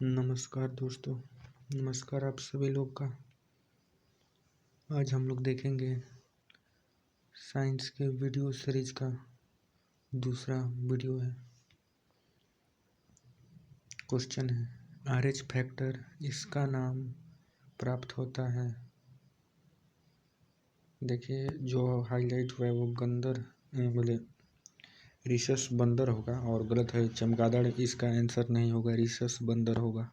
नमस्कार दोस्तों। नमस्कार आप सभी लोग का। आज हम लोग देखेंगे साइंस के वीडियो सीरीज का दूसरा वीडियो है। क्वेश्चन है RH फैक्टर इसका नाम प्राप्त होता है। देखिए जो हाईलाइट हुआ है वो गंदर बोले रिसस बंदर होगा और गलत है चमगादड़। इसका आंसर नहीं होगा, रिसस बंदर होगा।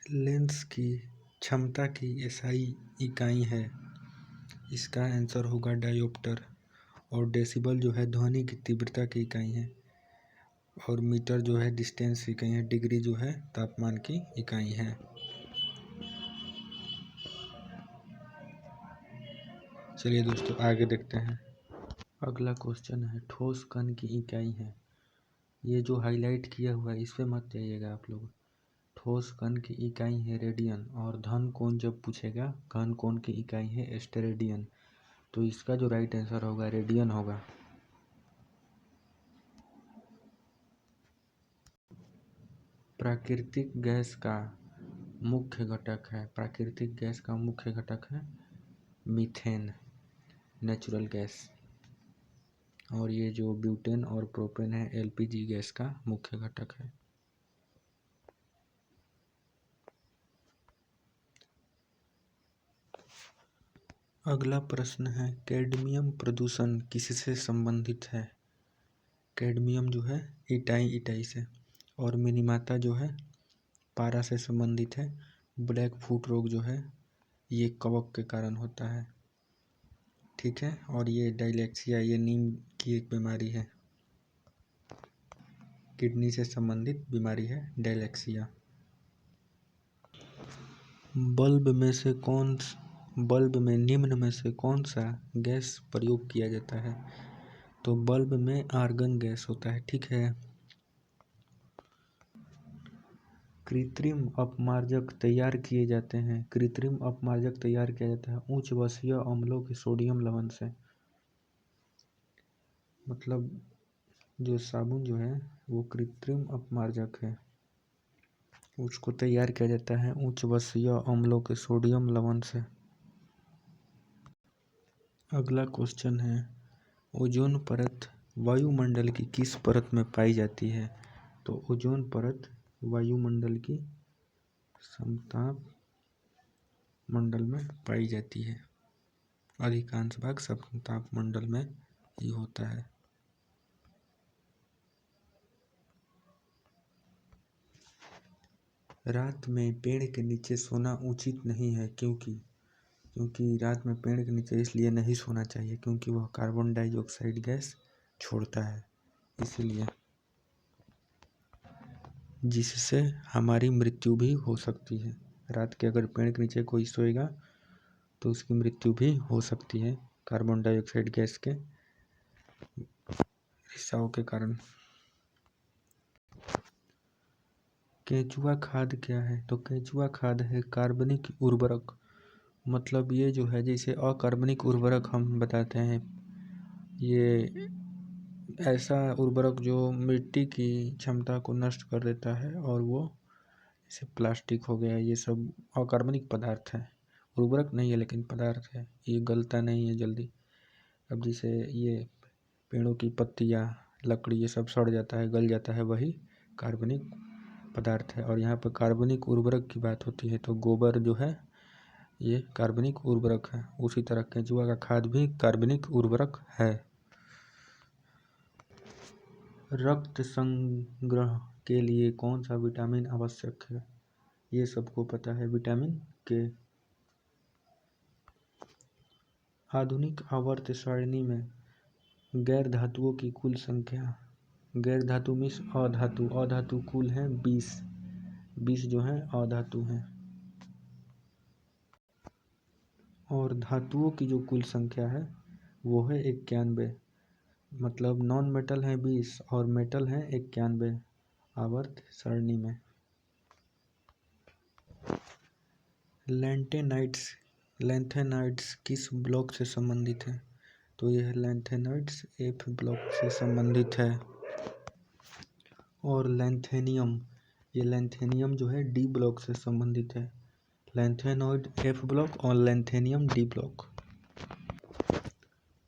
लेंस की क्षमता की SI इकाई है। इसका आंसर होगा डायोप्टर। और डेसिबल जो है ध्वनि की तीव्रता की इकाई है। और मीटर जो है डिस्टेंस की इकाई है। डिग्री जो है तापमान की इकाई है। चलिए दोस्तों आगे देखते हैं। अगला क्वेश्चन है ठोस कण की इकाई है। ये जो हाईलाइट किया हुआ है इस पे मत जाइएगा आप लोग। ठोस कण की इकाई है रेडियन। और घन कोण जब पूछेगा घन कोण की इकाई है स्टेरेडियन। तो इसका जो राइट आंसर होगा रेडियन होगा। प्राकृतिक गैस का मुख्य घटक है। प्राकृतिक गैस का मुख्य घटक है मीथेन, नेचुरल गैस। और ये जो ब्यूटेन और प्रोपेन है LPG गैस का मुख्य घटक है। अगला प्रश्न है कैडमियम प्रदूषण किससे संबंधित है। कैडमियम जो है इटाई से। और मिनीमाता जो है पारा से संबंधित है। ब्लैक फुट रोग जो है ये कवक के कारण होता है। ठीक है। और ये डायलेक्सिया ये नीम की एक बीमारी है। किडनी से संबंधित बीमारी है डायलेक्सिया। बल्ब में निम्न में से कौन सा गैस प्रयोग किया जाता है। तो बल्ब में आर्गन गैस होता है। ठीक है। कृत्रिम अपमार्जक तैयार किए जाते हैं। कृत्रिम अपमार्जक तैयार किया जाता है उच्च वसीय अम्लों के सोडियम लवण से। मतलब जो साबुन जो है वो कृत्रिम अपमार्जक है। उसको तैयार किया जाता है उच्च वसीय अम्लों के सोडियम लवण से। अगला क्वेश्चन है ओजोन परत वायुमंडल की किस परत में पाई जाती है। तो ओजोन परत वायुमंडल की समताप मंडल में पाई जाती है। अधिकांश भाग समताप मंडल में ही होता है। रात में पेड़ के नीचे सोना उचित नहीं है क्योंकि रात में पेड़ के नीचे इसलिए नहीं सोना चाहिए क्योंकि वह कार्बन डाइऑक्साइड गैस छोड़ता है। इसीलिए जिससे हमारी मृत्यु भी हो सकती है। रात के अगर पेड़ के नीचे कोई सोएगा तो उसकी मृत्यु भी हो सकती है कार्बन डाइऑक्साइड गैस के रिसाव के कारण। केंचुआ खाद क्या है। तो केंचुआ खाद है कार्बनिक उर्वरक। मतलब ये जो है जैसे अकार्बनिक उर्वरक हम बताते हैं ये ऐसा उर्वरक जो मिट्टी की क्षमता को नष्ट कर देता है। और वो जैसे प्लास्टिक हो गया ये सब अकार्बनिक पदार्थ है। उर्वरक नहीं है लेकिन पदार्थ है। ये गलता नहीं है जल्दी। अब जैसे ये पेड़ों की पत्तियाँ लकड़ी ये सब सड़ जाता है गल जाता है वही कार्बनिक पदार्थ है। और यहाँ पर कार्बनिक उर्वरक की बात होती है तो गोबर जो है ये कार्बनिक उर्वरक है। उसी तरह केंचुआ का खाद भी कार्बनिक उर्वरक है। रक्त संग्रह के लिए कौन सा विटामिन आवश्यक है। ये सबको पता है विटामिन के। आधुनिक आवर्त सारणी में गैर धातुओं की कुल संख्या। गैर धातु मीन्स अधातु। अधातु कुल है 20 जो है अधातु हैं। और धातुओं की जो कुल संख्या है वो है 91। मतलब नॉन मेटल है 20 और मेटल है 91 आवर्त सारणी में। लैंथेनाइड्स किस ब्लॉक से संबंधित है। तो यह लैंथेनाइड्स F ब्लॉक से संबंधित है। और लैंथेनियम, ये लैंथेनियम जो है डी ब्लॉक से संबंधित है। लैंथेनॉइड एफ ब्लॉक और लैंथेनियम डी ब्लॉक।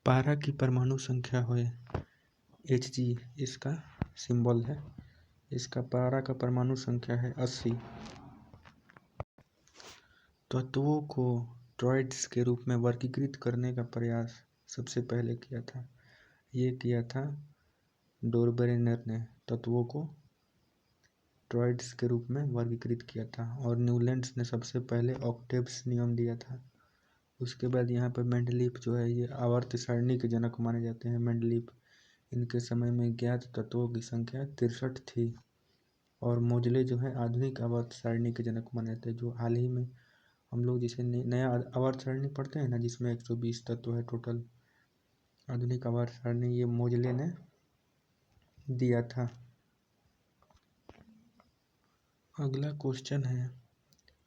पारा की परमाणु संख्या है Hg, इसका सिंबल है। इसका पारा का परमाणु संख्या है 80। तत्वों को टॉयड्स के रूप में वर्गीकृत करने का प्रयास सबसे पहले किया था, ये किया था डोरबेरेनर ने। तत्वों को टॉयड्स के रूप में वर्गीकृत किया था। और न्यूलैंड्स ने सबसे पहले ऑक्टेव्स नियम दिया था। उसके बाद यहाँ पर मेंडलीफ जो है, ये आवर्त सारणी के जनक माने जाते हैं। मेंडलीफ, इनके समय में ज्ञात तत्वों की संख्या 63 थी। और मोजले जो है आधुनिक आवर्त सारणी के जनक माने जाते हैं, जो हाल ही में हम लोग जिसे नया आवर्त सारणी पढ़ते हैं ना, जिसमें 120 तत्व है टोटल, आधुनिक आवर्त सारणी ये मोजले ने दिया था। अगला क्वेश्चन है,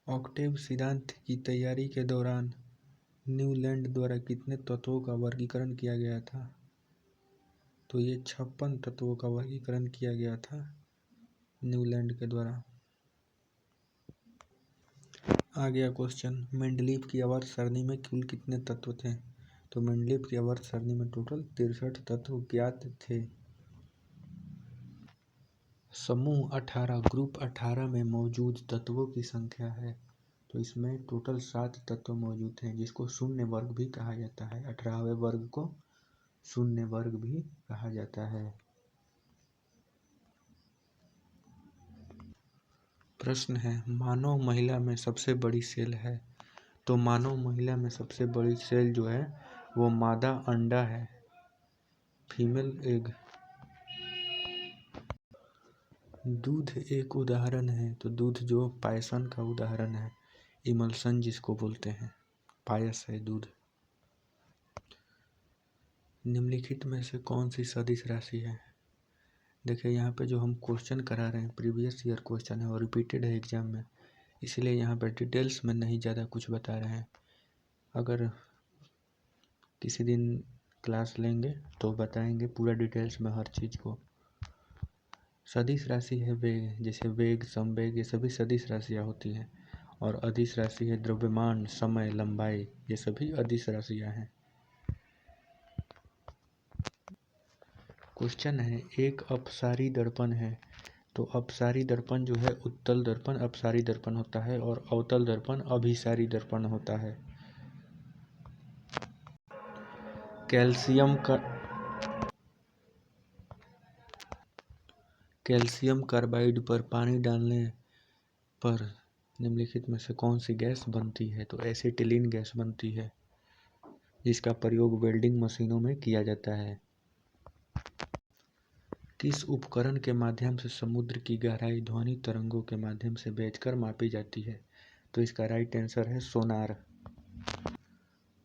ऑक्टेव सिद्धांत की तैयारी के दौरान न्यूलैंड द्वारा कितने तत्वों का वर्गीकरण किया गया था? तो ये 56 तत्वों का वर्गीकरण किया गया था न्यूलैंड के द्वारा। आ गया क्वेश्चन, मेंडलीफ की आवर्त सारणी में कुल कितने तत्व थे? तो मेंडलीफ की आवर्त सारणी में टोटल 63 तत्व ज्ञात थे। समूह 18 ग्रुप 18 में मौजूद तत्वों की संख्या है। तो इसमें टोटल 7 तत्व मौजूद हैं, जिसको शून्य वर्ग भी कहा जाता है। 18वें वर्ग को शून्य वर्ग भी कहा जाता है। प्रश्न है, मानव महिला में सबसे बड़ी सेल है। तो मानव महिला में सबसे बड़ी सेल जो है वो मादा अंडा है, फीमेल एग। दूध एक उदाहरण है। तो दूध जो पायसन का उदाहरण है, इमल्सन जिसको बोलते हैं, पायस है दूध। निम्नलिखित में से कौन सी सदिश राशि है? देखिए यहाँ पे जो हम क्वेश्चन करा रहे हैं प्रीवियस ईयर क्वेश्चन है और रिपीटेड है एग्जाम में, इसलिए यहाँ पर डिटेल्स में नहीं ज़्यादा कुछ बता रहे हैं। अगर किसी दिन क्लास लेंगे तो बताएंगे पूरा डिटेल्स में हर चीज़ को। सदिश राशि है वेग, जैसे वेग, समवेग, ये सभी सदिश राशियाँ होती हैं। और अदिश राशि है द्रव्यमान, समय, लंबाई, ये सभी अदिश राशियाँ हैं। क्वेश्चन है, एक अपसारी दर्पण है। तो अपसारी दर्पण जो है उत्तल दर्पण अपसारी दर्पण होता है और अवतल दर्पण अभिसारी दर्पण होता है। कैल्शियम कार्बाइड पर पानी डालने पर निम्नलिखित में से कौन सी गैस बनती है? तो एसिटिलीन गैस बनती है, जिसका प्रयोग वेल्डिंग मशीनों में किया जाता है। किस उपकरण के माध्यम से समुद्र की गहराई ध्वनि तरंगों के माध्यम से भेजकर मापी जाती है? तो इसका राइट आंसर है सोनार।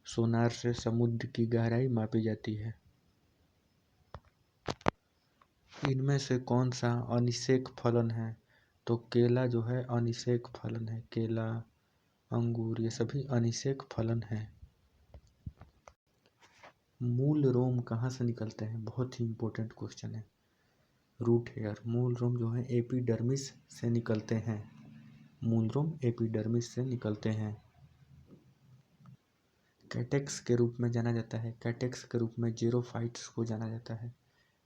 सोनार से समुद्र की गहराई मापी जाती है। इनमें से कौन सा अनिषेक फलन है? तो केला जो है अनिषेक फलन है। केला, अंगूर, ये सभी अनिषेक फलन हैं। मूल रोम कहाँ से निकलते हैं? बहुत ही इंपॉर्टेंट क्वेश्चन है। Root here. मूल रोम जो है एपिडर्मिस से निकलते हैं। मूल रोम एपिडर्मिस से निकलते हैं। कैटेक्स के रूप में जाना जाता है। कैटेक्स के रूप में जेरोफाइट्स को जाना जाता है।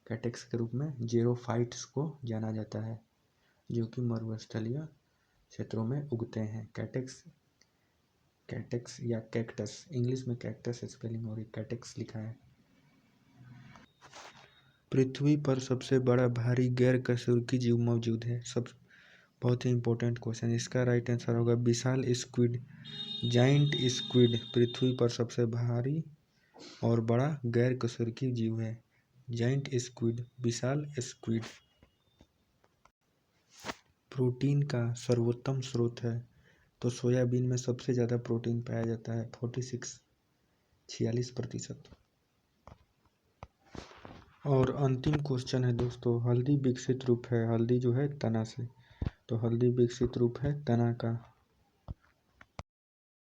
कैटेक्स के रूप में जेरोफाइट्स को जाना जाता है, जो कि मरुस्थलीय क्षेत्रों में उगते हैं। कैटेक्स, कैटेक्स या कैक्टस, इंग्लिश में कैक्टस स्पेलिंग और कैटेक्स लिखा है। पृथ्वी पर सबसे बड़ा भारी गैर कशेरुकी जीव मौजूद है। सब बहुत ही इंपॉर्टेंट क्वेश्चन। इसका राइट आंसर होगा विशाल स्क्विड, जाइंट स्क्विड पृथ्वी पर सबसे भारी और बड़ा गैर कशेरुकी जीव है। जाइंट स्क्विड, विशाल स्क्विड। प्रोटीन का सर्वोत्तम स्रोत है। तो सोयाबीन में सबसे ज़्यादा प्रोटीन पाया जाता है, 46% और अंतिम क्वेश्चन है दोस्तों, हल्दी विकसित रूप है। हल्दी जो है तना से, तो हल्दी विकसित रूप है तना का।